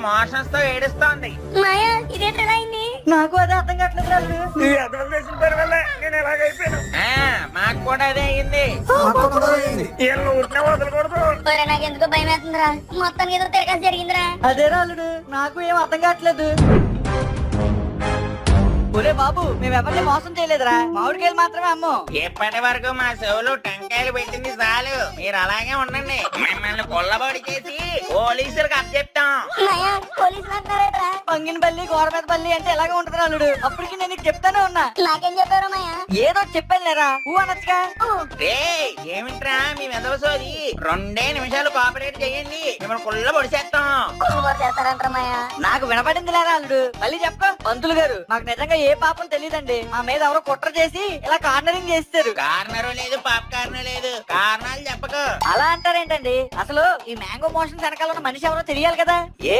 Motions తో ఏడుస్తోంది. మాయా ఇదేంటలా అయింది? నాకు అదే అర్థం కావట్లేదు అల్లుడు. ఈ అర్థం చేసిన పేరు వల్ల నేను ఎలాగైపోయాను. మాకు కూడా అదే అయింది. వీళ్ళు ఉట్టిన వదలకూడదు. ఒరే నాకెందుకో భయం వేస్తుందిరా. మొత్తానికి ఏదో తిరగాల్సి జరిగిందిరా. అదేరా అల్లుడు, నాకు ఏం అర్థం కావట్లేదు. ఒరే బాబు, మేమెవరిని మోసం చేయలేదురా, మామిడికాయలు మాత్రమే అమ్మో. ఇప్పటి వరకు మా చెవులు టెంకాయలు పెట్టింది చాలు. మీరు అలాగే ఉండండి. మిమ్మల్ని కొల్లబడి చేసి పోలీసులకు అప్పచెప్తాం. మాయా పోలీసులు అంటున్నారేట్రా? పంగినపల్లి గోరమేదపల్లి అంటే ఎలాగే ఉంటది అల్లుడు. అప్పటికి నేను నీకు చెప్తానే ఉన్నా. నాకేం చెప్పారు మాయా? ఏదో చెప్పాను లేరా, ఊ అనొచ్చుగా. ఏమిట్రా మీ మెదవ సోది? 2 నిమిషాలు కోఆపరేట్ చేయండి, మిమ్మల్ని కొల్లబడి చేస్తాం. చేస్తారంటారా మాయా? నాకు వినపడింది లేరా అల్లుడు, మళ్ళీ చెప్ప. పంతులు గారు, మాకు నిజంగా ఏ పాపం తెలియదండి. మా మీద ఎవరో కుట్ర చేసి ఇలా కార్నరింగ్ చేస్తారు. కార్నరు లేదు, పాప్కార్న్ లేదు, కారణాలు చెప్పకు. అలా అంటారేంటండి? అసలు ఈ మ్యాంగో మోషన్ వెనకాల ఉన్న మనిషి ఎవరో తెలియాలి కదా. ఏ